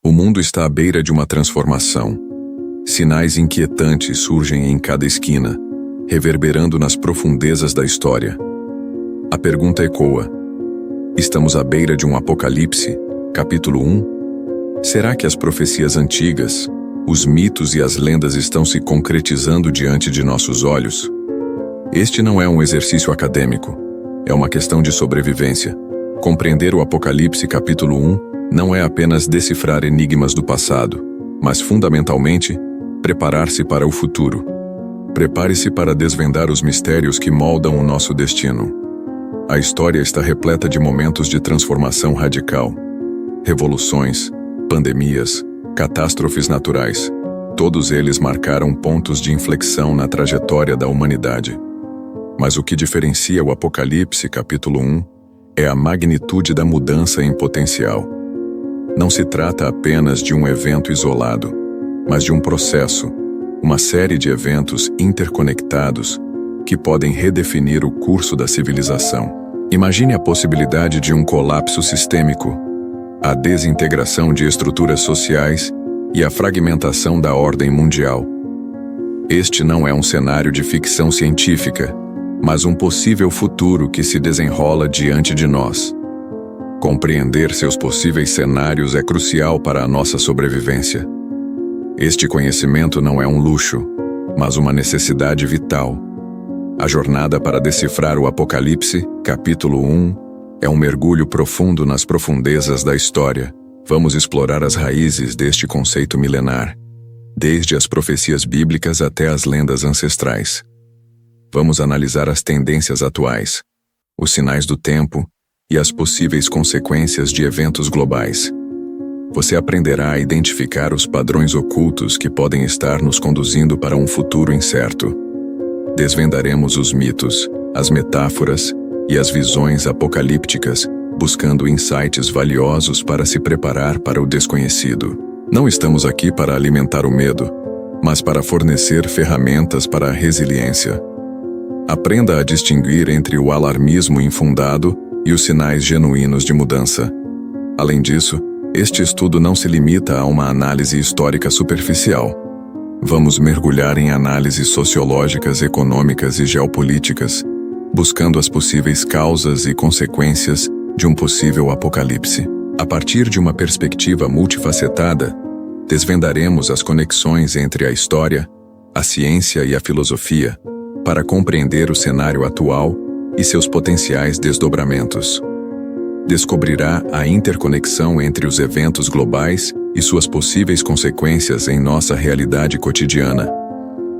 O mundo está à beira de uma transformação. Sinais inquietantes surgem em cada esquina, reverberando nas profundezas da história. A pergunta ecoa: estamos à beira de um apocalipse? Capítulo 1. Será que as profecias antigas, os mitos e as lendas estão se concretizando diante de nossos olhos? Este não é um exercício acadêmico, é uma questão de sobrevivência. Compreender o Apocalipse capítulo 1 não é apenas decifrar enigmas do passado, mas fundamentalmente, preparar-se para o futuro. Prepare-se para desvendar os mistérios que moldam o nosso destino. A história está repleta de momentos de transformação radical. Revoluções, pandemias, catástrofes naturais, todos eles marcaram pontos de inflexão na trajetória da humanidade. Mas o que diferencia o Apocalipse capítulo 1 é a magnitude da mudança em potencial. Não se trata apenas de um evento isolado, mas de um processo, uma série de eventos interconectados que podem redefinir o curso da civilização. Imagine a possibilidade de um colapso sistêmico, a desintegração de estruturas sociais e a fragmentação da ordem mundial. Este não é um cenário de ficção científica, mas um possível futuro que se desenrola diante de nós. Compreender seus possíveis cenários é crucial para a nossa sobrevivência. Este conhecimento não é um luxo, mas uma necessidade vital. A jornada para decifrar o Apocalipse, capítulo 1, é um mergulho profundo nas profundezas da história. Vamos explorar as raízes deste conceito milenar, desde as profecias bíblicas até as lendas ancestrais. Vamos analisar as tendências atuais, os sinais do tempo e as possíveis consequências de eventos globais. Você aprenderá a identificar os padrões ocultos que podem estar nos conduzindo para um futuro incerto. Desvendaremos os mitos, as metáforas e as visões apocalípticas, buscando insights valiosos para se preparar para o desconhecido. Não estamos aqui para alimentar o medo, mas para fornecer ferramentas para a resiliência. Aprenda a distinguir entre o alarmismo infundado e os sinais genuínos de mudança. Além disso, este estudo não se limita a uma análise histórica superficial. Vamos mergulhar em análises sociológicas, econômicas e geopolíticas, buscando as possíveis causas e consequências de um possível apocalipse. A partir de uma perspectiva multifacetada, desvendaremos as conexões entre a história, a ciência e a filosofia, para compreender o cenário atual e seus potenciais desdobramentos. Descobrirá a interconexão entre os eventos globais e suas possíveis consequências em nossa realidade cotidiana.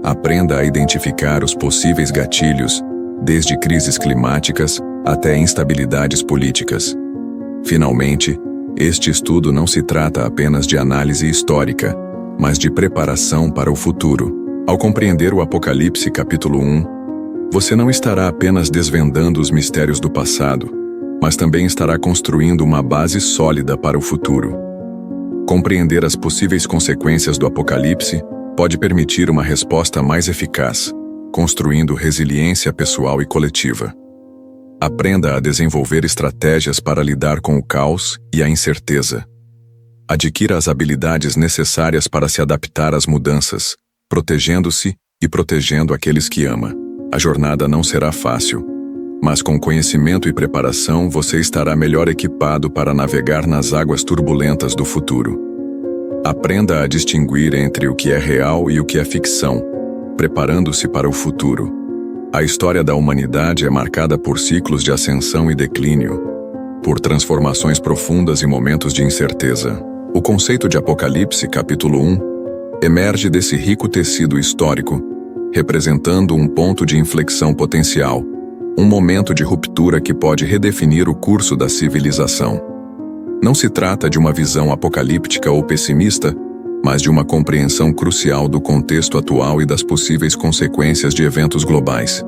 Aprenda a identificar os possíveis gatilhos, desde crises climáticas até instabilidades políticas. Finalmente, este estudo não se trata apenas de análise histórica, mas de preparação para o futuro. Ao compreender o Apocalipse capítulo 1, você não estará apenas desvendando os mistérios do passado, mas também estará construindo uma base sólida para o futuro. Compreender as possíveis consequências do Apocalipse pode permitir uma resposta mais eficaz, construindo resiliência pessoal e coletiva. Aprenda a desenvolver estratégias para lidar com o caos e a incerteza. Adquira as habilidades necessárias para se adaptar às mudanças, protegendo-se e protegendo aqueles que ama. A jornada não será fácil, mas com conhecimento e preparação você estará melhor equipado para navegar nas águas turbulentas do futuro. Aprenda a distinguir entre o que é real e o que é ficção, preparando-se para o futuro. A história da humanidade é marcada por ciclos de ascensão e declínio, por transformações profundas e momentos de incerteza. O conceito de Apocalipse, capítulo 1, emerge desse rico tecido histórico, representando um ponto de inflexão potencial, um momento de ruptura que pode redefinir o curso da civilização. Não se trata de uma visão apocalíptica ou pessimista, mas de uma compreensão crucial do contexto atual e das possíveis consequências de eventos globais.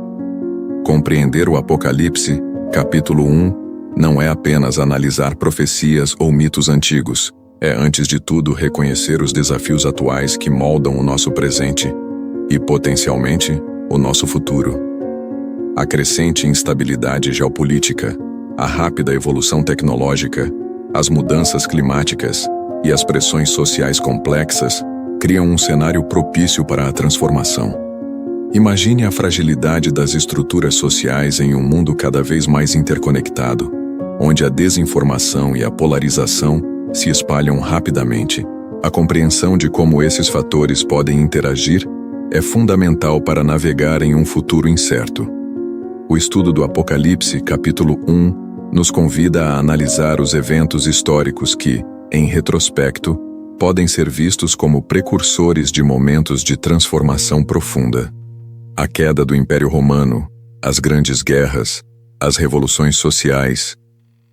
Compreender o Apocalipse, capítulo 1, não é apenas analisar profecias ou mitos antigos, é antes de tudo reconhecer os desafios atuais que moldam o nosso presente e, potencialmente, o nosso futuro. A crescente instabilidade geopolítica, a rápida evolução tecnológica, as mudanças climáticas e as pressões sociais complexas criam um cenário propício para a transformação. Imagine a fragilidade das estruturas sociais em um mundo cada vez mais interconectado, onde a desinformação e a polarização se espalham rapidamente. A compreensão de como esses fatores podem interagir é fundamental para navegar em um futuro incerto. O estudo do Apocalipse, capítulo 1, nos convida a analisar os eventos históricos que, em retrospecto, podem ser vistos como precursores de momentos de transformação profunda. A queda do Império Romano, as grandes guerras, as revoluções sociais,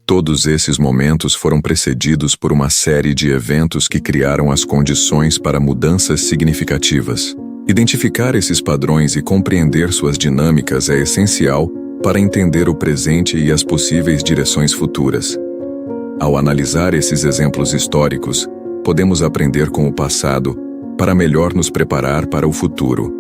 todos esses momentos foram precedidos por uma série de eventos que criaram as condições para mudanças significativas. Identificar esses padrões e compreender suas dinâmicas é essencial para entender o presente e as possíveis direções futuras. Ao analisar esses exemplos históricos, podemos aprender com o passado para melhor nos preparar para o futuro.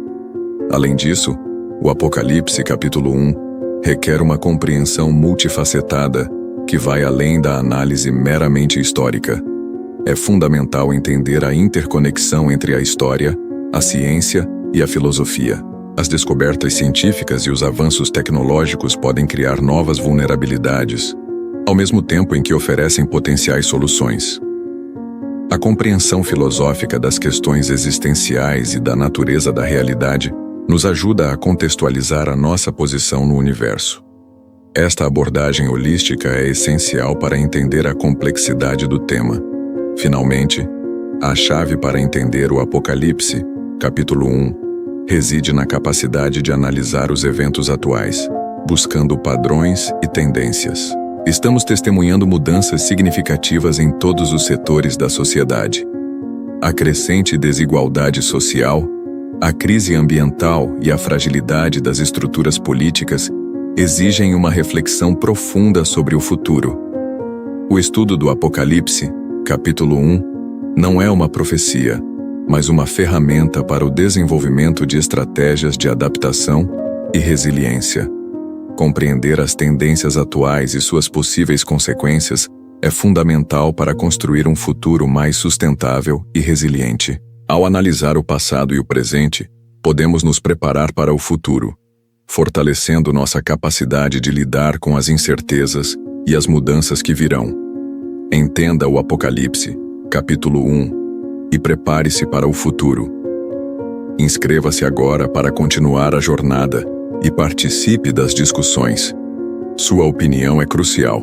Além disso, o Apocalipse, capítulo 1, requer uma compreensão multifacetada que vai além da análise meramente histórica. É fundamental entender a interconexão entre a história, a ciência e a filosofia. As descobertas científicas e os avanços tecnológicos podem criar novas vulnerabilidades, ao mesmo tempo em que oferecem potenciais soluções. A compreensão filosófica das questões existenciais e da natureza da realidade nos ajuda a contextualizar a nossa posição no universo. Esta abordagem holística é essencial para entender a complexidade do tema. Finalmente, a chave para entender o Apocalipse, capítulo 1, reside na capacidade de analisar os eventos atuais, buscando padrões e tendências. Estamos testemunhando mudanças significativas em todos os setores da sociedade. A crescente desigualdade social, a crise ambiental e a fragilidade das estruturas políticas exigem uma reflexão profunda sobre o futuro. O estudo do Apocalipse, capítulo 1, não é uma profecia, mas uma ferramenta para o desenvolvimento de estratégias de adaptação e resiliência. Compreender as tendências atuais e suas possíveis consequências é fundamental para construir um futuro mais sustentável e resiliente. Ao analisar o passado e o presente, podemos nos preparar para o futuro, fortalecendo nossa capacidade de lidar com as incertezas e as mudanças que virão. Entenda o Apocalipse, capítulo 1, e prepare-se para o futuro. Inscreva-se agora para continuar a jornada e participe das discussões. Sua opinião é crucial.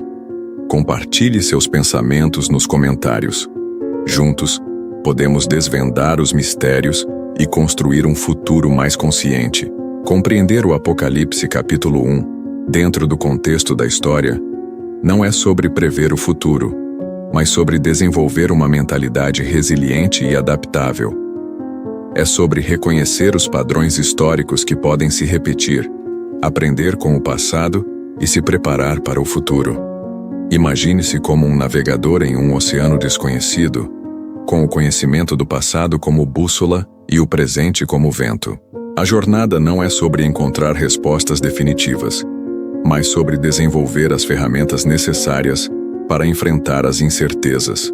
Compartilhe seus pensamentos nos comentários. Juntos, podemos desvendar os mistérios e construir um futuro mais consciente. Compreender o Apocalipse capítulo 1, dentro do contexto da história, não é sobre prever o futuro, mas sobre desenvolver uma mentalidade resiliente e adaptável. É sobre reconhecer os padrões históricos que podem se repetir, aprender com o passado e se preparar para o futuro. Imagine-se como um navegador em um oceano desconhecido, com o conhecimento do passado como bússola e o presente como vento. A jornada não é sobre encontrar respostas definitivas, mas sobre desenvolver as ferramentas necessárias para enfrentar as incertezas.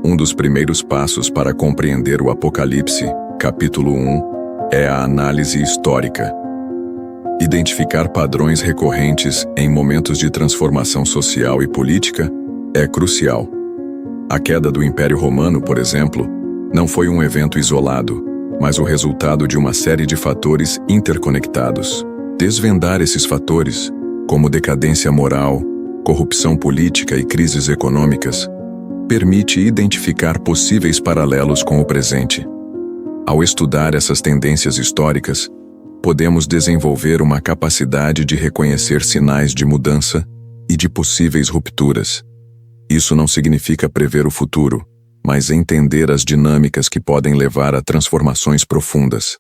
Um dos primeiros passos para compreender o Apocalipse, capítulo 1, é a análise histórica. Identificar padrões recorrentes em momentos de transformação social e política é crucial. A queda do Império Romano, por exemplo, não foi um evento isolado, mas o resultado de uma série de fatores interconectados. Desvendar esses fatores, como decadência moral, corrupção política e crises econômicas, permite identificar possíveis paralelos com o presente. Ao estudar essas tendências históricas, podemos desenvolver uma capacidade de reconhecer sinais de mudança e de possíveis rupturas. Isso não significa prever o futuro, mas entender as dinâmicas que podem levar a transformações profundas.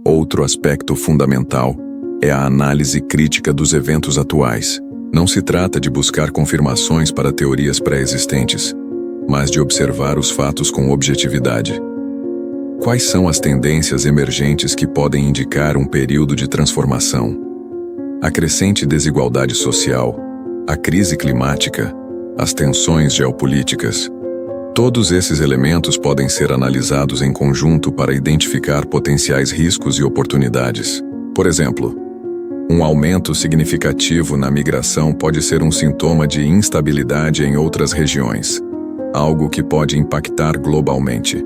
Outro aspecto fundamental é a análise crítica dos eventos atuais. Não se trata de buscar confirmações para teorias pré-existentes, mas de observar os fatos com objetividade. Quais são as tendências emergentes que podem indicar um período de transformação? A crescente desigualdade social, a crise climática, as tensões geopolíticas. Todos esses elementos podem ser analisados em conjunto para identificar potenciais riscos e oportunidades. Por exemplo, um aumento significativo na migração pode ser um sintoma de instabilidade em outras regiões, algo que pode impactar globalmente.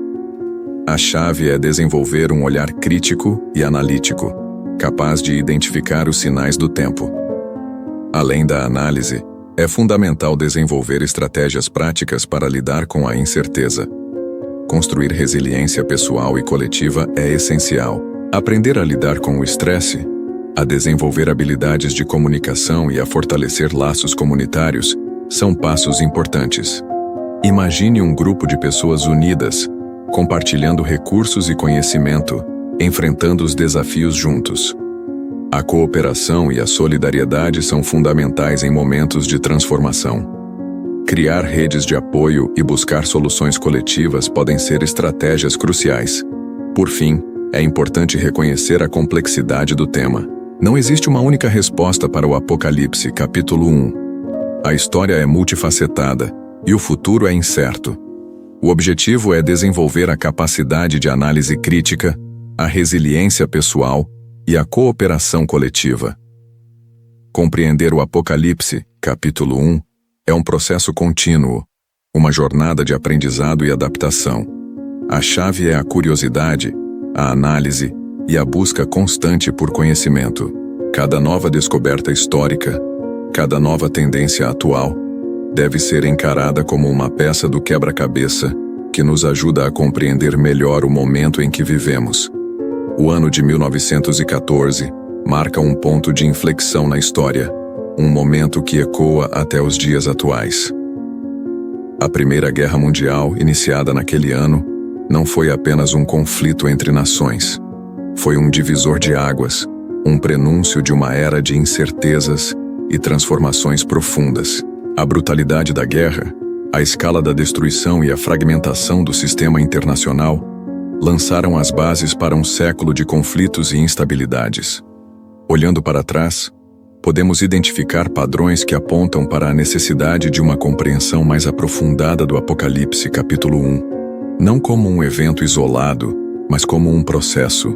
A chave é desenvolver um olhar crítico e analítico, capaz de identificar os sinais do tempo. Além da análise, é fundamental desenvolver estratégias práticas para lidar com a incerteza. Construir resiliência pessoal e coletiva é essencial. Aprender a lidar com o estresse, a desenvolver habilidades de comunicação e a fortalecer laços comunitários são passos importantes. Imagine um grupo de pessoas unidas, compartilhando recursos e conhecimento, enfrentando os desafios juntos. A cooperação e a solidariedade são fundamentais em momentos de transformação. Criar redes de apoio e buscar soluções coletivas podem ser estratégias cruciais. Por fim, é importante reconhecer a complexidade do tema. Não existe uma única resposta para o Apocalipse, capítulo 1. A história é multifacetada e o futuro é incerto. O objetivo é desenvolver a capacidade de análise crítica, a resiliência pessoal e a cooperação coletiva. Compreender o Apocalipse, capítulo 1, é um processo contínuo, uma jornada de aprendizado e adaptação. A chave é a curiosidade, a análise e a busca constante por conhecimento. Cada nova descoberta histórica, cada nova tendência atual, deve ser encarada como uma peça do quebra-cabeça que nos ajuda a compreender melhor o momento em que vivemos. O ano de 1914 marca um ponto de inflexão na história, um momento que ecoa até os dias atuais. A Primeira Guerra Mundial, iniciada naquele ano, não foi apenas um conflito entre nações. Foi um divisor de águas, um prenúncio de uma era de incertezas e transformações profundas. A brutalidade da guerra, a escala da destruição e a fragmentação do sistema internacional lançaram as bases para um século de conflitos e instabilidades. Olhando para trás, podemos identificar padrões que apontam para a necessidade de uma compreensão mais aprofundada do Apocalipse, capítulo 1. Não como um evento isolado, mas como um processo.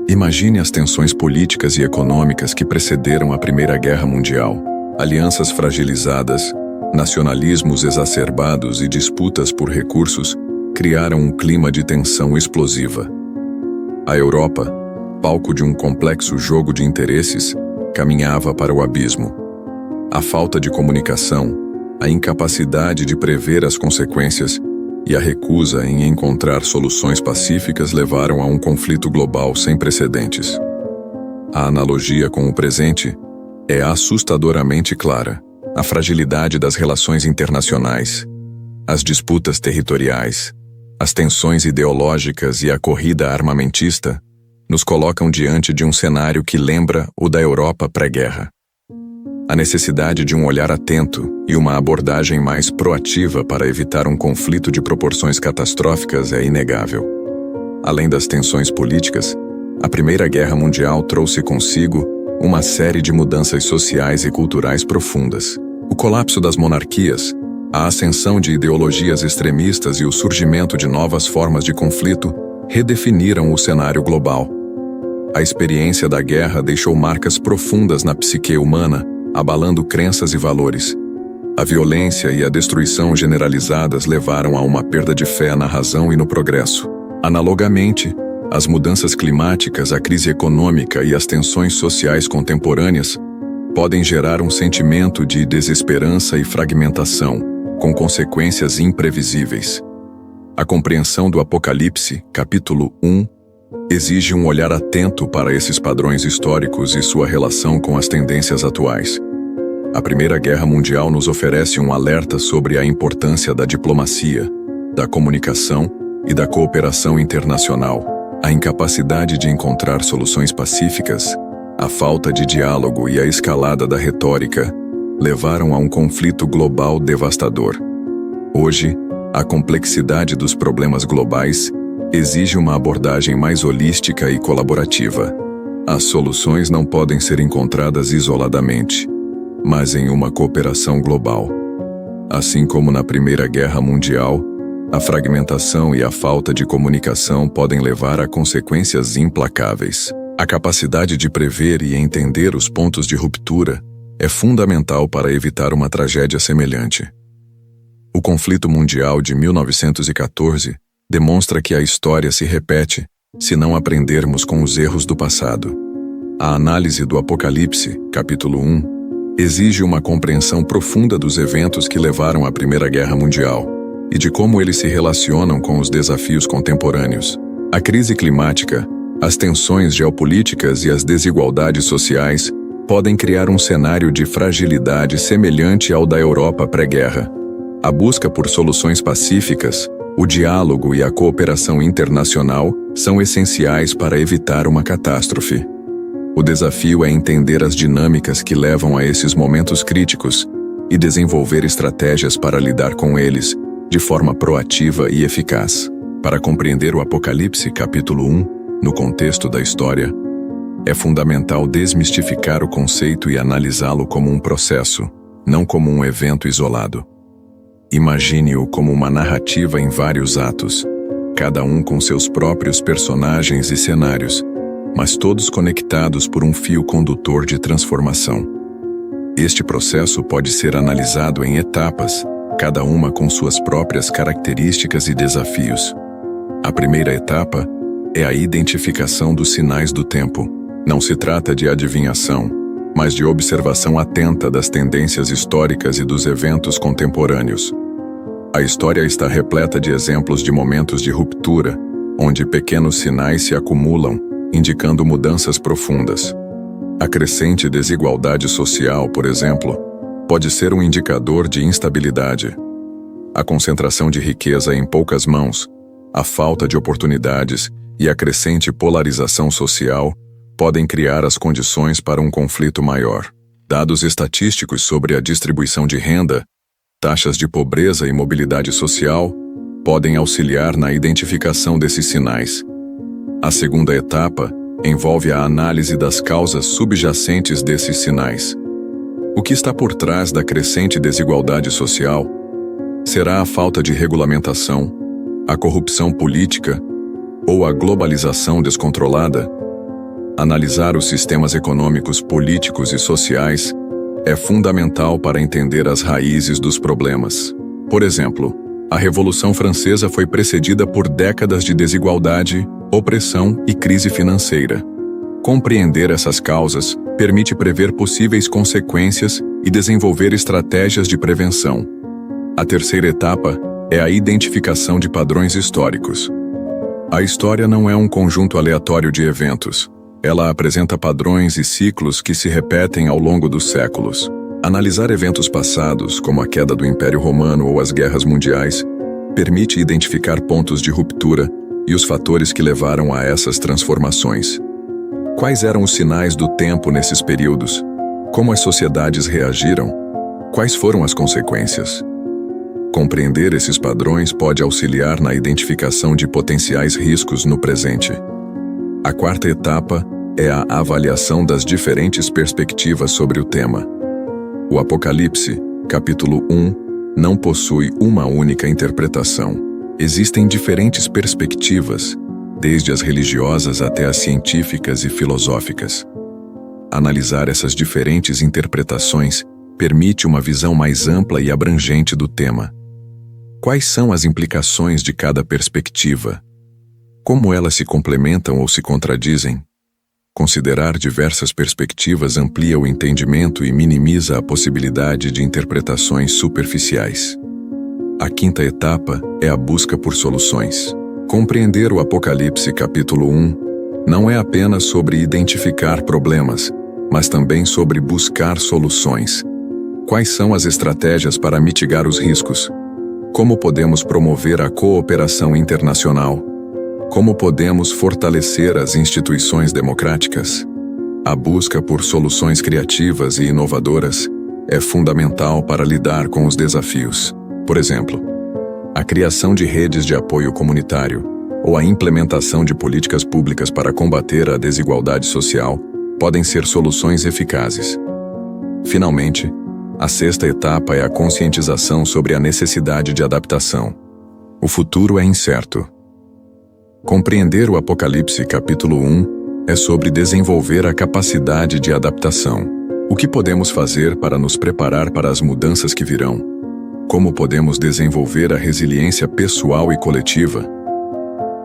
Imagine as tensões políticas e econômicas que precederam a Primeira Guerra Mundial. Alianças fragilizadas, nacionalismos exacerbados e disputas por recursos criaram um clima de tensão explosiva. A Europa, palco de um complexo jogo de interesses, caminhava para o abismo. A falta de comunicação, a incapacidade de prever as consequências e a recusa em encontrar soluções pacíficas levaram a um conflito global sem precedentes. A analogia com o presente é assustadoramente clara. A fragilidade das relações internacionais, as disputas territoriais, as tensões ideológicas e a corrida armamentista nos colocam diante de um cenário que lembra o da Europa pré-guerra. A necessidade de um olhar atento e uma abordagem mais proativa para evitar um conflito de proporções catastróficas é inegável. Além das tensões políticas, a Primeira Guerra Mundial trouxe consigo uma série de mudanças sociais e culturais profundas. O colapso das monarquias, a ascensão de ideologias extremistas e o surgimento de novas formas de conflito redefiniram o cenário global. A experiência da guerra deixou marcas profundas na psique humana, abalando crenças e valores. A violência e a destruição generalizadas levaram a uma perda de fé na razão e no progresso. Analogamente, as mudanças climáticas, a crise econômica e as tensões sociais contemporâneas podem gerar um sentimento de desesperança e fragmentação, com consequências imprevisíveis. A compreensão do Apocalipse, capítulo 1, exige um olhar atento para esses padrões históricos e sua relação com as tendências atuais. A Primeira Guerra Mundial nos oferece um alerta sobre a importância da diplomacia, da comunicação e da cooperação internacional. A incapacidade de encontrar soluções pacíficas, a falta de diálogo e a escalada da retórica levaram a um conflito global devastador. Hoje, a complexidade dos problemas globais exige uma abordagem mais holística e colaborativa. As soluções não podem ser encontradas isoladamente, mas em uma cooperação global. Assim como na Primeira Guerra Mundial, A fragmentação e a falta de comunicação podem levar a consequências implacáveis. A capacidade de prever e entender os pontos de ruptura é fundamental para evitar uma tragédia semelhante. O conflito mundial de 1914 demonstra que a história se repete se não aprendermos com os erros do passado. A análise do Apocalipse, capítulo 1, exige uma compreensão profunda dos eventos que levaram à Primeira Guerra Mundial e de como eles se relacionam com os desafios contemporâneos. A crise climática, as tensões geopolíticas e as desigualdades sociais podem criar um cenário de fragilidade semelhante ao da Europa pré-guerra. A busca por soluções pacíficas, o diálogo e a cooperação internacional são essenciais para evitar uma catástrofe. O desafio é entender as dinâmicas que levam a esses momentos críticos e desenvolver estratégias para lidar com eles de forma proativa e eficaz. Para compreender o Apocalipse, capítulo 1, no contexto da história, é fundamental desmistificar o conceito e analisá-lo como um processo, não como um evento isolado. Imagine-o como uma narrativa em vários atos, cada um com seus próprios personagens e cenários, mas todos conectados por um fio condutor de transformação. Este processo pode ser analisado em etapas, cada uma com suas próprias características e desafios. A primeira etapa é a identificação dos sinais do tempo. Não se trata de adivinhação, mas de observação atenta das tendências históricas e dos eventos contemporâneos. A história está repleta de exemplos de momentos de ruptura, onde pequenos sinais se acumulam, indicando mudanças profundas. A crescente desigualdade social, por exemplo, pode ser um indicador de instabilidade. A concentração de riqueza em poucas mãos, a falta de oportunidades e a crescente polarização social podem criar as condições para um conflito maior. Dados estatísticos sobre a distribuição de renda, taxas de pobreza e mobilidade social podem auxiliar na identificação desses sinais. A segunda etapa envolve a análise das causas subjacentes desses sinais. O que está por trás da crescente desigualdade social? Será a falta de regulamentação, a corrupção política ou a globalização descontrolada? Analisar os sistemas econômicos, políticos e sociais é fundamental para entender as raízes dos problemas. Por exemplo, a Revolução Francesa foi precedida por décadas de desigualdade, opressão e crise financeira. Compreender essas causas permite prever possíveis consequências e desenvolver estratégias de prevenção. A terceira etapa é a identificação de padrões históricos. A história não é um conjunto aleatório de eventos. Ela apresenta padrões e ciclos que se repetem ao longo dos séculos. Analisar eventos passados, como a queda do Império Romano ou as guerras mundiais, permite identificar pontos de ruptura e os fatores que levaram a essas transformações. Quais eram os sinais do tempo nesses períodos? Como as sociedades reagiram? Quais foram as consequências? Compreender esses padrões pode auxiliar na identificação de potenciais riscos no presente. A quarta etapa é a avaliação das diferentes perspectivas sobre o tema. O Apocalipse, capítulo 1, não possui uma única interpretação. Existem diferentes perspectivas, desde as religiosas até as científicas e filosóficas. Analisar essas diferentes interpretações permite uma visão mais ampla e abrangente do tema. Quais são as implicações de cada perspectiva? Como elas se complementam ou se contradizem? Considerar diversas perspectivas amplia o entendimento e minimiza a possibilidade de interpretações superficiais. A quinta etapa é a busca por soluções. Compreender o Apocalipse capítulo 1 não é apenas sobre identificar problemas, mas também sobre buscar soluções. Quais são as estratégias para mitigar os riscos? Como podemos promover a cooperação internacional? Como podemos fortalecer as instituições democráticas? A busca por soluções criativas e inovadoras é fundamental para lidar com os desafios. Por exemplo, a criação de redes de apoio comunitário ou a implementação de políticas públicas para combater a desigualdade social podem ser soluções eficazes. Finalmente, a sexta etapa é a conscientização sobre a necessidade de adaptação. O futuro é incerto. Compreender o Apocalipse capítulo 1 é sobre desenvolver a capacidade de adaptação. O que podemos fazer para nos preparar para as mudanças que virão? Como podemos desenvolver a resiliência pessoal e coletiva?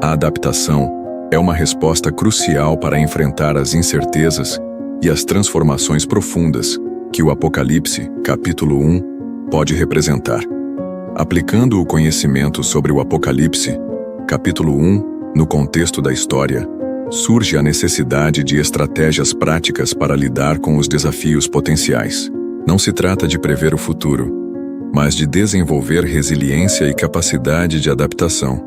A adaptação é uma resposta crucial para enfrentar as incertezas e as transformações profundas que o Apocalipse, capítulo 1, pode representar. Aplicando o conhecimento sobre o Apocalipse, capítulo 1, no contexto da história, surge a necessidade de estratégias práticas para lidar com os desafios potenciais. Não se trata de prever o futuro, mas de desenvolver resiliência e capacidade de adaptação.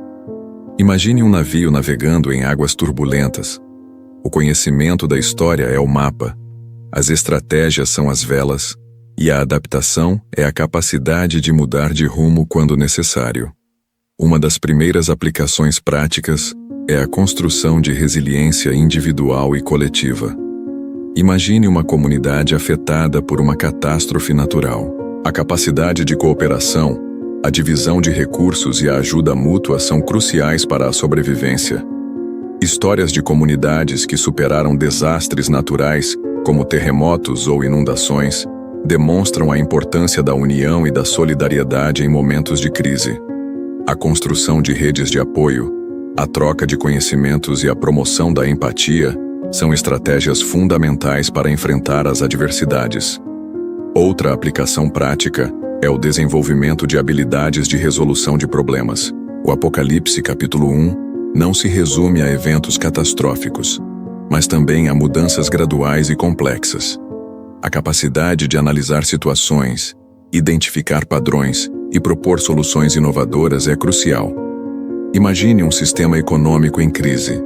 Imagine um navio navegando em águas turbulentas. O conhecimento da história é o mapa, as estratégias são as velas, e a adaptação é a capacidade de mudar de rumo quando necessário. Uma das primeiras aplicações práticas é a construção de resiliência individual e coletiva. Imagine uma comunidade afetada por uma catástrofe natural. A capacidade de cooperação, a divisão de recursos e a ajuda mútua são cruciais para a sobrevivência. Histórias de comunidades que superaram desastres naturais, como terremotos ou inundações, demonstram a importância da união e da solidariedade em momentos de crise. A construção de redes de apoio, a troca de conhecimentos e a promoção da empatia são estratégias fundamentais para enfrentar as adversidades. Outra aplicação prática é o desenvolvimento de habilidades de resolução de problemas. O Apocalipse capítulo 1 não se resume a eventos catastróficos, mas também a mudanças graduais e complexas. A capacidade de analisar situações, identificar padrões e propor soluções inovadoras é crucial. Imagine um sistema econômico em crise.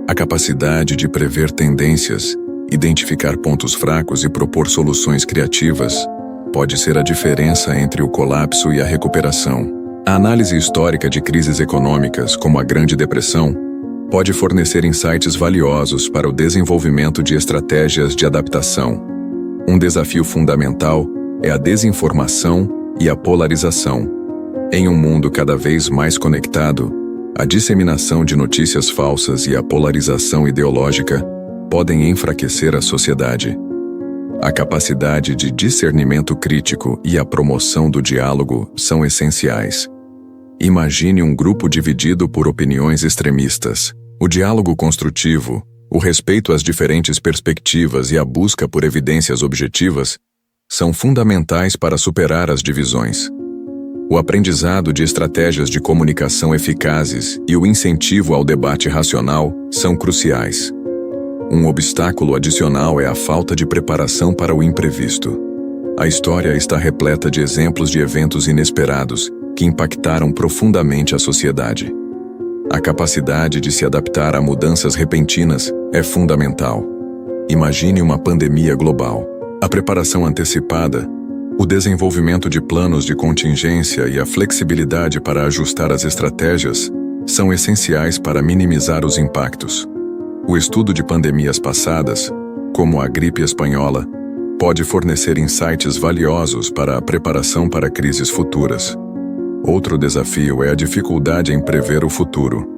A capacidade de prever tendências, identificar pontos fracos e propor soluções criativas pode ser a diferença entre o colapso e a recuperação. A análise histórica de crises econômicas, como a Grande Depressão, pode fornecer insights valiosos para o desenvolvimento de estratégias de adaptação. Um desafio fundamental é a desinformação e a polarização. Em um mundo cada vez mais conectado, a disseminação de notícias falsas e a polarização ideológica podem enfraquecer a sociedade. A capacidade de discernimento crítico e a promoção do diálogo são essenciais. Imagine um grupo dividido por opiniões extremistas. O diálogo construtivo, o respeito às diferentes perspectivas e a busca por evidências objetivas são fundamentais para superar as divisões. O aprendizado de estratégias de comunicação eficazes e o incentivo ao debate racional são cruciais. Um obstáculo adicional é a falta de preparação para o imprevisto. A história está repleta de exemplos de eventos inesperados que impactaram profundamente a sociedade. A capacidade de se adaptar a mudanças repentinas é fundamental. Imagine uma pandemia global. A preparação antecipada, o desenvolvimento de planos de contingência e a flexibilidade para ajustar as estratégias são essenciais para minimizar os impactos. O estudo de pandemias passadas, como a gripe espanhola, pode fornecer insights valiosos para a preparação para crises futuras. Outro desafio é a dificuldade em prever o futuro.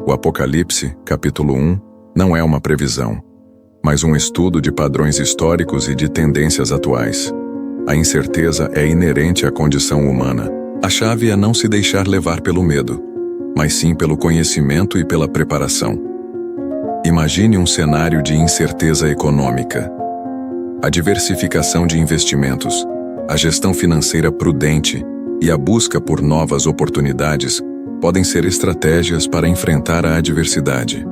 O Apocalipse, capítulo 1, não é uma previsão, mas um estudo de padrões históricos e de tendências atuais. A incerteza é inerente à condição humana. A chave é não se deixar levar pelo medo, mas sim pelo conhecimento e pela preparação. Imagine um cenário de incerteza econômica. A diversificação de investimentos, a gestão financeira prudente e a busca por novas oportunidades podem ser estratégias para enfrentar a adversidade.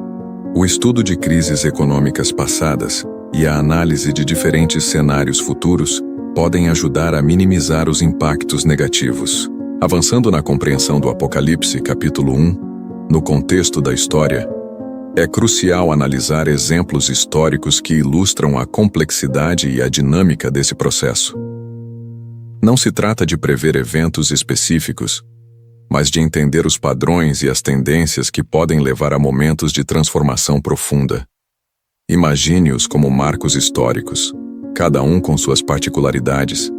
O estudo de crises econômicas passadas e a análise de diferentes cenários futuros podem ajudar a minimizar os impactos negativos. Avançando na compreensão do Apocalipse, capítulo 1, no contexto da história, é crucial analisar exemplos históricos que ilustram a complexidade e a dinâmica desse processo. Não se trata de prever eventos específicos, mas de entender os padrões e as tendências que podem levar a momentos de transformação profunda. Imagine-os como marcos históricos, cada um com suas particularidades,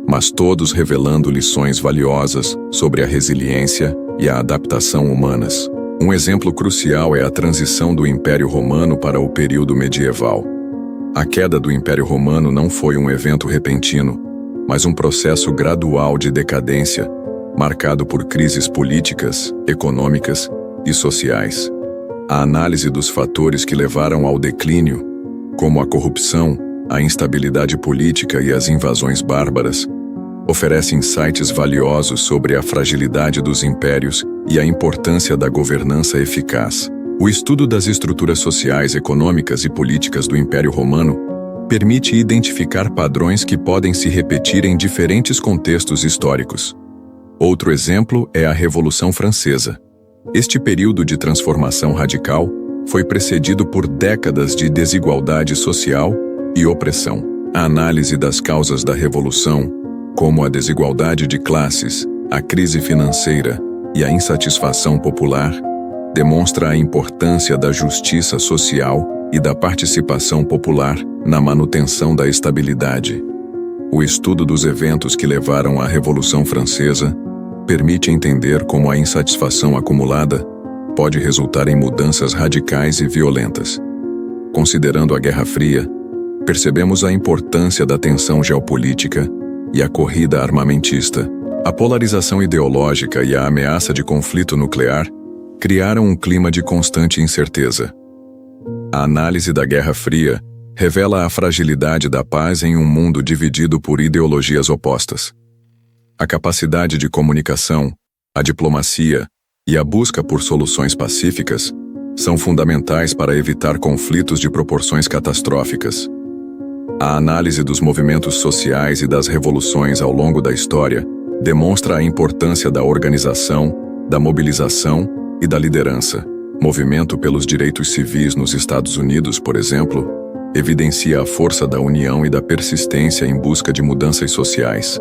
mas todos revelando lições valiosas sobre a resiliência, e a adaptação humanas. Um exemplo crucial é a transição do Império Romano para o período medieval. A queda do Império Romano não foi um evento repentino, mas um processo gradual de decadência, marcado por crises políticas, econômicas e sociais. A análise dos fatores que levaram ao declínio, como a corrupção, a instabilidade política e as invasões bárbaras, oferece insights valiosos sobre a fragilidade dos impérios e a importância da governança eficaz. O estudo das estruturas sociais, econômicas e políticas do Império Romano permite identificar padrões que podem se repetir em diferentes contextos históricos. Outro exemplo é a Revolução Francesa. Este período de transformação radical foi precedido por décadas de desigualdade social e opressão. A análise das causas da Revolução, como a desigualdade de classes, a crise financeira e a insatisfação popular, demonstra a importância da justiça social e da participação popular na manutenção da estabilidade. O estudo dos eventos que levaram à Revolução Francesa permite entender como a insatisfação acumulada pode resultar em mudanças radicais e violentas. Considerando a Guerra Fria, percebemos a importância da tensão geopolítica e a corrida armamentista. A polarização ideológica e a ameaça de conflito nuclear criaram um clima de constante incerteza. A análise da Guerra Fria revela a fragilidade da paz em um mundo dividido por ideologias opostas. A capacidade de comunicação, a diplomacia e a busca por soluções pacíficas são fundamentais para evitar conflitos de proporções catastróficas. A análise dos movimentos sociais e das revoluções ao longo da história demonstra a importância da organização, da mobilização e da liderança. Movimento pelos direitos civis nos Estados Unidos, por exemplo, evidencia a força da união e da persistência em busca de mudanças sociais.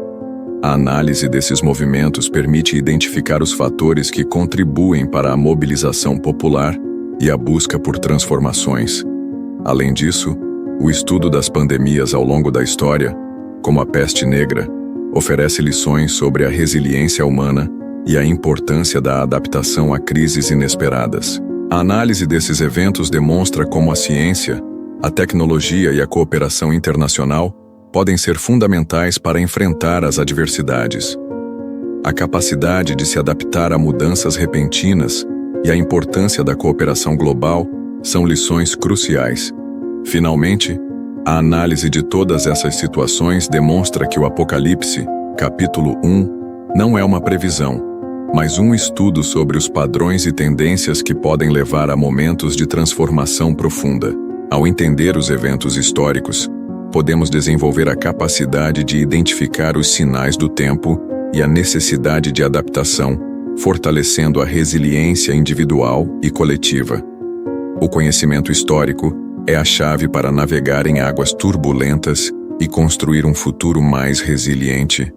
A análise desses movimentos permite identificar os fatores que contribuem para a mobilização popular e a busca por transformações. Além disso, o estudo das pandemias ao longo da história, como a peste negra, oferece lições sobre a resiliência humana e a importância da adaptação a crises inesperadas. A análise desses eventos demonstra como a ciência, a tecnologia e a cooperação internacional podem ser fundamentais para enfrentar as adversidades. A capacidade de se adaptar a mudanças repentinas e a importância da cooperação global são lições cruciais. Finalmente, a análise de todas essas situações demonstra que o Apocalipse, capítulo 1, não é uma previsão, mas um estudo sobre os padrões e tendências que podem levar a momentos de transformação profunda. Ao entender os eventos históricos, podemos desenvolver a capacidade de identificar os sinais do tempo e a necessidade de adaptação, fortalecendo a resiliência individual e coletiva. O conhecimento histórico é a chave para navegar em águas turbulentas e construir um futuro mais resiliente.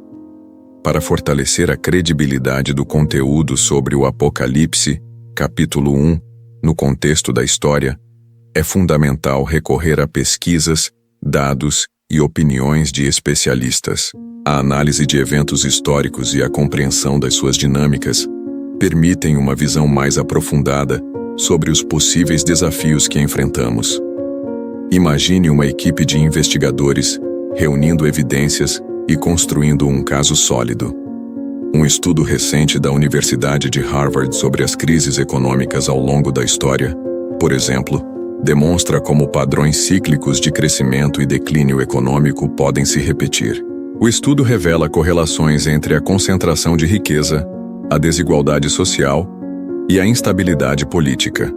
Para fortalecer a credibilidade do conteúdo sobre o Apocalipse, capítulo 1, no contexto da história, é fundamental recorrer a pesquisas, dados e opiniões de especialistas. A análise de eventos históricos e a compreensão das suas dinâmicas permitem uma visão mais aprofundada sobre os possíveis desafios que enfrentamos. Imagine uma equipe de investigadores reunindo evidências e construindo um caso sólido. Um estudo recente da Universidade de Harvard sobre as crises econômicas ao longo da história, por exemplo, demonstra como padrões cíclicos de crescimento e declínio econômico podem se repetir. O estudo revela correlações entre a concentração de riqueza, a desigualdade social e a instabilidade política.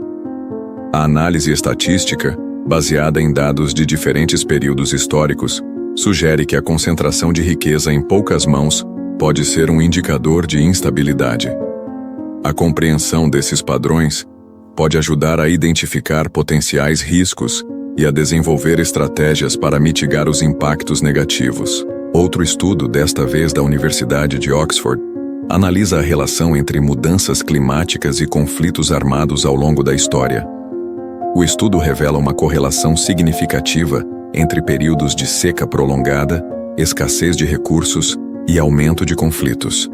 A análise estatística, baseada em dados de diferentes períodos históricos, sugere que a concentração de riqueza em poucas mãos pode ser um indicador de instabilidade. A compreensão desses padrões pode ajudar a identificar potenciais riscos e a desenvolver estratégias para mitigar os impactos negativos. Outro estudo, desta vez da Universidade de Oxford, analisa a relação entre mudanças climáticas e conflitos armados ao longo da história. O estudo revela uma correlação significativa entre períodos de seca prolongada, escassez de recursos e aumento de conflitos.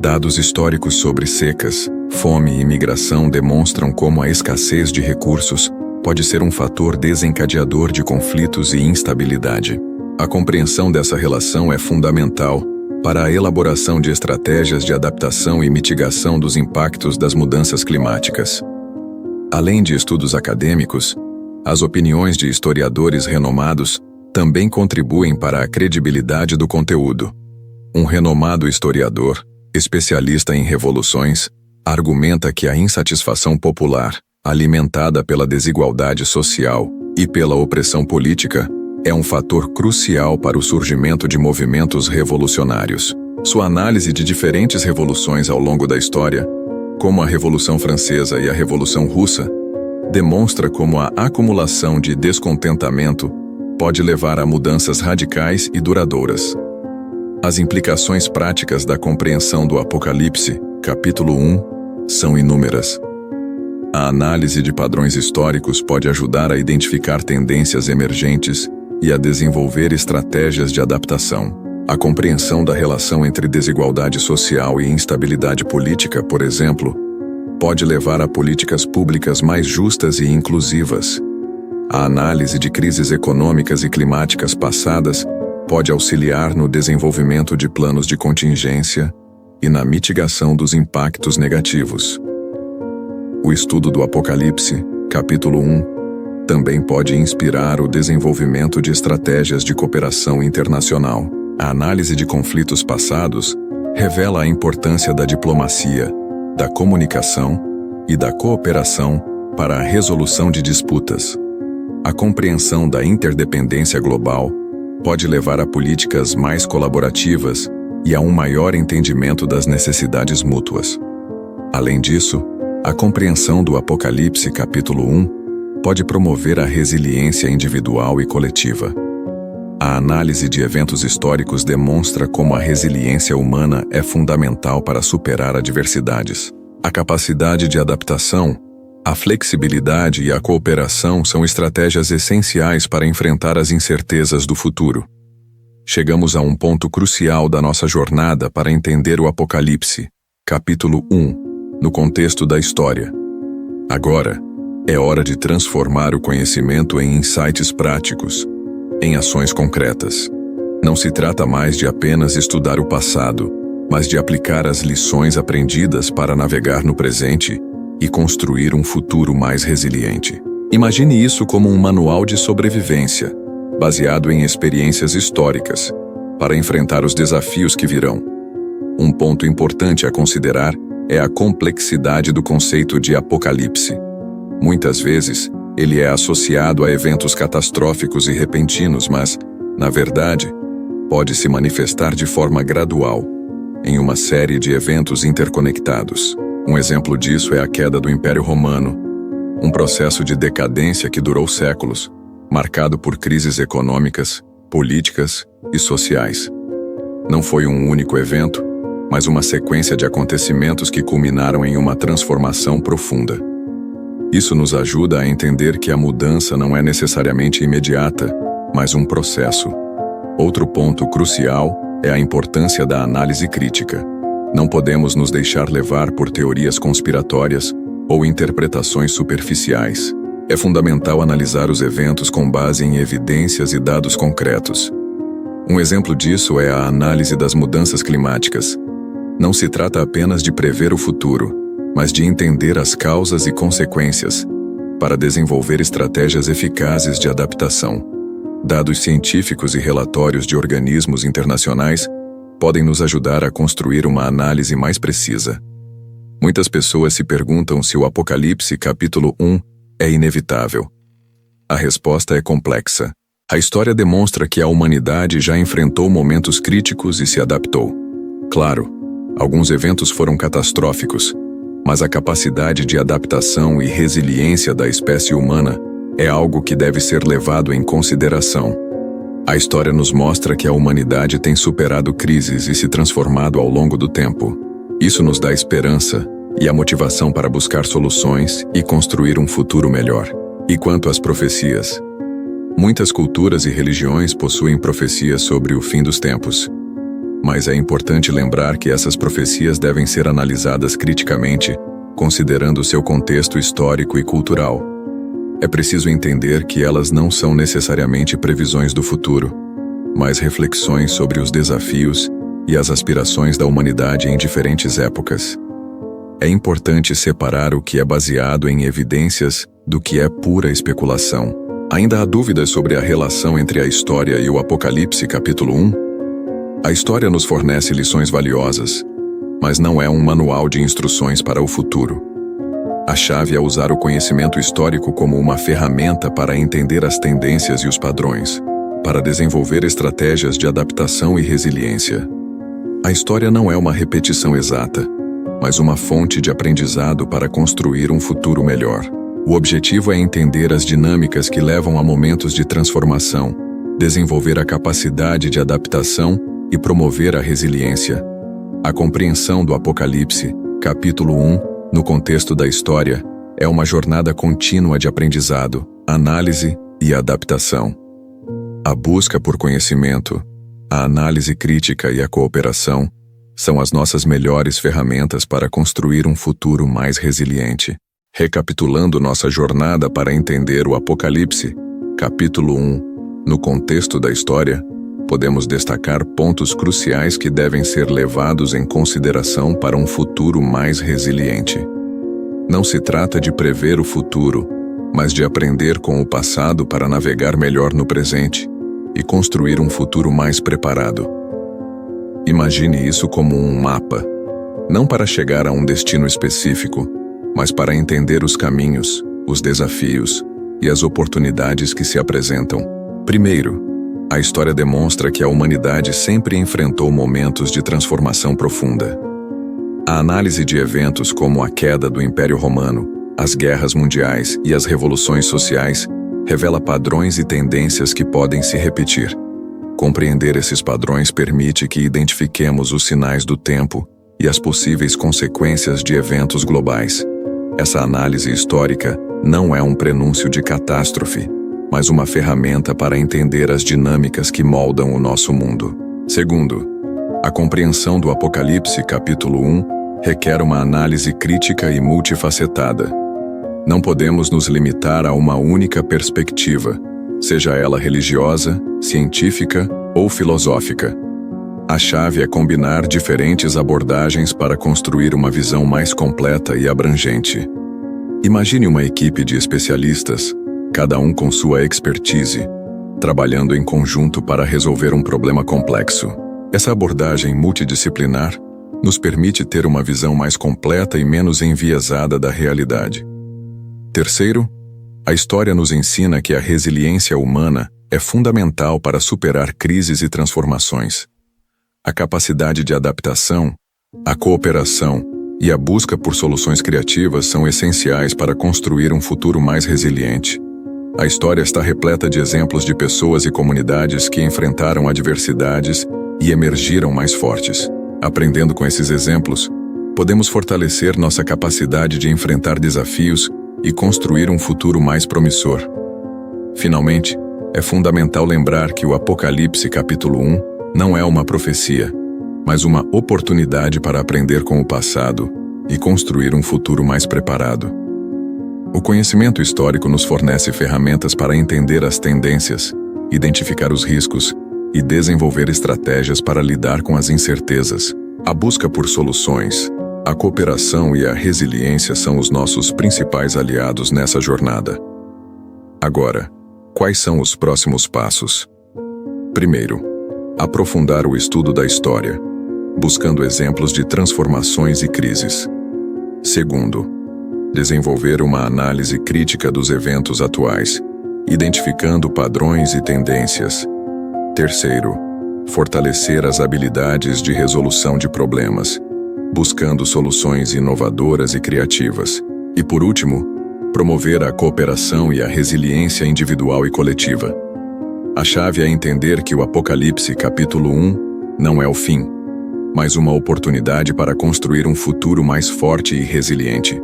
Dados históricos sobre secas, fome e migração demonstram como a escassez de recursos pode ser um fator desencadeador de conflitos e instabilidade. A compreensão dessa relação é fundamental para a elaboração de estratégias de adaptação e mitigação dos impactos das mudanças climáticas. Além de estudos acadêmicos, as opiniões de historiadores renomados também contribuem para a credibilidade do conteúdo. Um renomado historiador, especialista em revoluções, argumenta que a insatisfação popular, alimentada pela desigualdade social e pela opressão política, é um fator crucial para o surgimento de movimentos revolucionários. Sua análise de diferentes revoluções ao longo da história, como a Revolução Francesa e a Revolução Russa, demonstra como a acumulação de descontentamento pode levar a mudanças radicais e duradouras. As implicações práticas da compreensão do Apocalipse, capítulo 1, são inúmeras. A análise de padrões históricos pode ajudar a identificar tendências emergentes e a desenvolver estratégias de adaptação. A compreensão da relação entre desigualdade social e instabilidade política, por exemplo, pode levar a políticas públicas mais justas e inclusivas. A análise de crises econômicas e climáticas passadas pode auxiliar no desenvolvimento de planos de contingência e na mitigação dos impactos negativos. O estudo do Apocalipse, capítulo 1, também pode inspirar o desenvolvimento de estratégias de cooperação internacional. A análise de conflitos passados revela a importância da diplomacia, da comunicação e da cooperação para a resolução de disputas. A compreensão da interdependência global pode levar a políticas mais colaborativas e a um maior entendimento das necessidades mútuas. Além disso, a compreensão do Apocalipse capítulo 1 pode promover a resiliência individual e coletiva. A análise de eventos históricos demonstra como a resiliência humana é fundamental para superar adversidades. A capacidade de adaptação, a flexibilidade e a cooperação são estratégias essenciais para enfrentar as incertezas do futuro. Chegamos a um ponto crucial da nossa jornada para entender o Apocalipse, capítulo 1, no contexto da história. Agora, é hora de transformar o conhecimento em insights práticos, em ações concretas. Não se trata mais de apenas estudar o passado, mas de aplicar as lições aprendidas para navegar no presente e construir um futuro mais resiliente. Imagine isso como um manual de sobrevivência, baseado em experiências históricas, para enfrentar os desafios que virão. Um ponto importante a considerar é a complexidade do conceito de apocalipse. Muitas vezes, ele é associado a eventos catastróficos e repentinos, mas, na verdade, pode se manifestar de forma gradual, em uma série de eventos interconectados. Um exemplo disso é a queda do Império Romano, um processo de decadência que durou séculos, marcado por crises econômicas, políticas e sociais. Não foi um único evento, mas uma sequência de acontecimentos que culminaram em uma transformação profunda. Isso nos ajuda a entender que a mudança não é necessariamente imediata, mas um processo. Outro ponto crucial é a importância da análise crítica. Não podemos nos deixar levar por teorias conspiratórias ou interpretações superficiais. É fundamental analisar os eventos com base em evidências e dados concretos. Um exemplo disso é a análise das mudanças climáticas. Não se trata apenas de prever o futuro, mas de entender as causas e consequências, para desenvolver estratégias eficazes de adaptação. Dados científicos e relatórios de organismos internacionais podem nos ajudar a construir uma análise mais precisa. Muitas pessoas se perguntam se o Apocalipse capítulo 1 é inevitável. A resposta é complexa. A história demonstra que a humanidade já enfrentou momentos críticos e se adaptou. Claro, alguns eventos foram catastróficos, mas a capacidade de adaptação e resiliência da espécie humana é algo que deve ser levado em consideração. A história nos mostra que a humanidade tem superado crises e se transformado ao longo do tempo. Isso nos dá esperança e a motivação para buscar soluções e construir um futuro melhor. E quanto às profecias? Muitas culturas e religiões possuem profecias sobre o fim dos tempos. Mas é importante lembrar que essas profecias devem ser analisadas criticamente, considerando seu contexto histórico e cultural. É preciso entender que elas não são necessariamente previsões do futuro, mas reflexões sobre os desafios e as aspirações da humanidade em diferentes épocas. É importante separar o que é baseado em evidências do que é pura especulação. Ainda há dúvidas sobre a relação entre a história e o Apocalipse capítulo 1? A história nos fornece lições valiosas, mas não é um manual de instruções para o futuro. A chave é usar o conhecimento histórico como uma ferramenta para entender as tendências e os padrões, para desenvolver estratégias de adaptação e resiliência. A história não é uma repetição exata, mas uma fonte de aprendizado para construir um futuro melhor. O objetivo é entender as dinâmicas que levam a momentos de transformação, desenvolver a capacidade de adaptação e promover a resiliência. A compreensão do Apocalipse, capítulo 1, no contexto da história, é uma jornada contínua de aprendizado, análise e adaptação. A busca por conhecimento, a análise crítica e a cooperação são as nossas melhores ferramentas para construir um futuro mais resiliente. Recapitulando nossa jornada para entender o Apocalipse, capítulo 1, no contexto da história, podemos destacar pontos cruciais que devem ser levados em consideração para um futuro mais resiliente. Não se trata de prever o futuro, mas de aprender com o passado para navegar melhor no presente e construir um futuro mais preparado. Imagine isso como um mapa, não para chegar a um destino específico, mas para entender os caminhos, os desafios e as oportunidades que se apresentam. Primeiro, a história demonstra que a humanidade sempre enfrentou momentos de transformação profunda. A análise de eventos como a queda do Império Romano, as guerras mundiais e as revoluções sociais revela padrões e tendências que podem se repetir. Compreender esses padrões permite que identifiquemos os sinais do tempo e as possíveis consequências de eventos globais. Essa análise histórica não é um prenúncio de catástrofe, mas uma ferramenta para entender as dinâmicas que moldam o nosso mundo. Segundo, a compreensão do Apocalipse capítulo 1 requer uma análise crítica e multifacetada. Não podemos nos limitar a uma única perspectiva, seja ela religiosa, científica ou filosófica. A chave é combinar diferentes abordagens para construir uma visão mais completa e abrangente. Imagine uma equipe de especialistas, cada um com sua expertise, trabalhando em conjunto para resolver um problema complexo. Essa abordagem multidisciplinar nos permite ter uma visão mais completa e menos enviesada da realidade. Terceiro, a história nos ensina que a resiliência humana é fundamental para superar crises e transformações. A capacidade de adaptação, a cooperação e a busca por soluções criativas são essenciais para construir um futuro mais resiliente. A história está repleta de exemplos de pessoas e comunidades que enfrentaram adversidades e emergiram mais fortes. Aprendendo com esses exemplos, podemos fortalecer nossa capacidade de enfrentar desafios e construir um futuro mais promissor. Finalmente, é fundamental lembrar que o Apocalipse capítulo 1 não é uma profecia, mas uma oportunidade para aprender com o passado e construir um futuro mais preparado. O conhecimento histórico nos fornece ferramentas para entender as tendências, identificar os riscos e desenvolver estratégias para lidar com as incertezas. A busca por soluções, a cooperação e a resiliência são os nossos principais aliados nessa jornada. Agora, quais são os próximos passos? Primeiro, aprofundar o estudo da história, buscando exemplos de transformações e crises. Segundo, desenvolver uma análise crítica dos eventos atuais, identificando padrões e tendências. Terceiro, fortalecer as habilidades de resolução de problemas, buscando soluções inovadoras e criativas. E por último, promover a cooperação e a resiliência individual e coletiva. A chave é entender que o Apocalipse capítulo 1 não é o fim, mas uma oportunidade para construir um futuro mais forte e resiliente.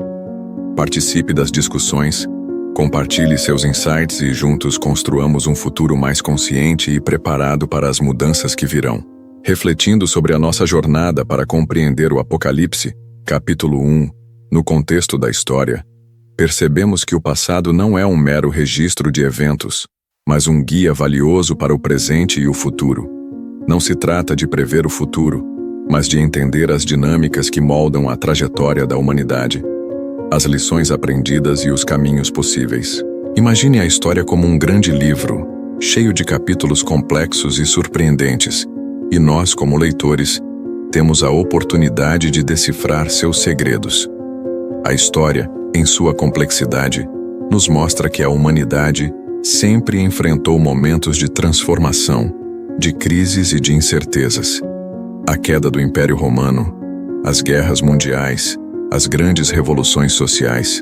Participe das discussões, compartilhe seus insights e juntos construamos um futuro mais consciente e preparado para as mudanças que virão. Refletindo sobre a nossa jornada para compreender o Apocalipse, capítulo 1, no contexto da história, percebemos que o passado não é um mero registro de eventos, mas um guia valioso para o presente e o futuro. Não se trata de prever o futuro, mas de entender as dinâmicas que moldam a trajetória da humanidade, as lições aprendidas e os caminhos possíveis. Imagine a história como um grande livro, cheio de capítulos complexos e surpreendentes, e nós, como leitores, temos a oportunidade de decifrar seus segredos. A história, em sua complexidade, nos mostra que a humanidade sempre enfrentou momentos de transformação, de crises e de incertezas. A queda do Império Romano, as guerras mundiais, as grandes revoluções sociais,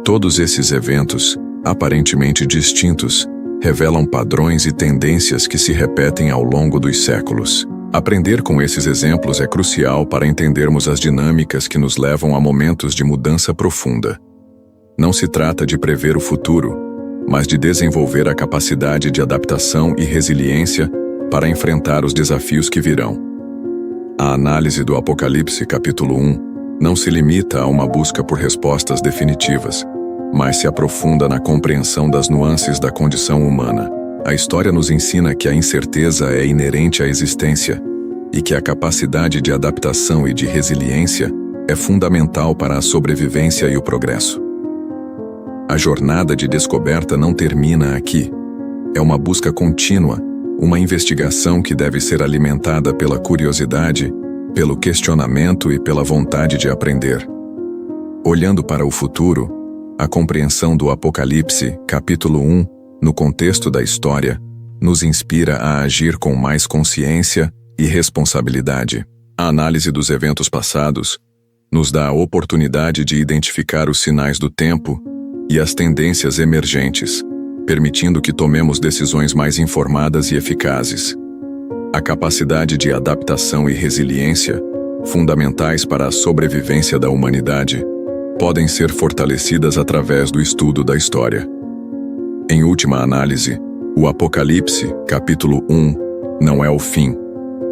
todos esses eventos, aparentemente distintos, revelam padrões e tendências que se repetem ao longo dos séculos. Aprender com esses exemplos é crucial para entendermos as dinâmicas que nos levam a momentos de mudança profunda. Não se trata de prever o futuro, mas de desenvolver a capacidade de adaptação e resiliência para enfrentar os desafios que virão. A análise do Apocalipse, capítulo 1, não se limita a uma busca por respostas definitivas, mas se aprofunda na compreensão das nuances da condição humana. A história nos ensina que a incerteza é inerente à existência e que a capacidade de adaptação e de resiliência é fundamental para a sobrevivência e o progresso. A jornada de descoberta não termina aqui. É uma busca contínua, uma investigação que deve ser alimentada pela curiosidade, pelo questionamento e pela vontade de aprender. Olhando para o futuro, a compreensão do Apocalipse, capítulo 1, no contexto da história, nos inspira a agir com mais consciência e responsabilidade. A análise dos eventos passados nos dá a oportunidade de identificar os sinais do tempo e as tendências emergentes, permitindo que tomemos decisões mais informadas e eficazes. A capacidade de adaptação e resiliência, fundamentais para a sobrevivência da humanidade, podem ser fortalecidas através do estudo da história. Em última análise, o Apocalipse, capítulo 1, não é o fim,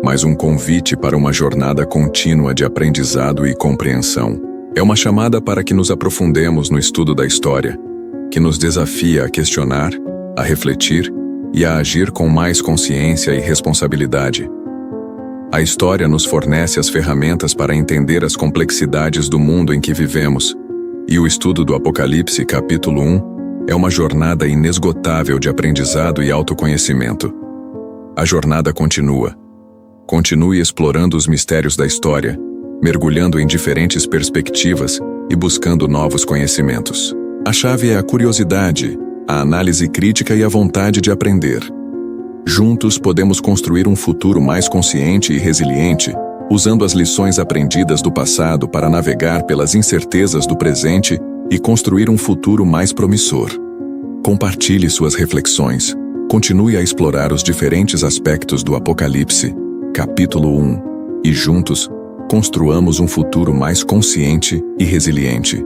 mas um convite para uma jornada contínua de aprendizado e compreensão. É uma chamada para que nos aprofundemos no estudo da história, que nos desafia a questionar, a refletir e a agir com mais consciência e responsabilidade. A história nos fornece as ferramentas para entender as complexidades do mundo em que vivemos, e o estudo do Apocalipse, capítulo 1, é uma jornada inesgotável de aprendizado e autoconhecimento. A jornada continua. Continue explorando os mistérios da história, mergulhando em diferentes perspectivas e buscando novos conhecimentos. A chave é a curiosidade, a análise crítica e a vontade de aprender. Juntos podemos construir um futuro mais consciente e resiliente, usando as lições aprendidas do passado para navegar pelas incertezas do presente e construir um futuro mais promissor. Compartilhe suas reflexões. Continue a explorar os diferentes aspectos do Apocalipse, capítulo 1, e juntos, construamos um futuro mais consciente e resiliente.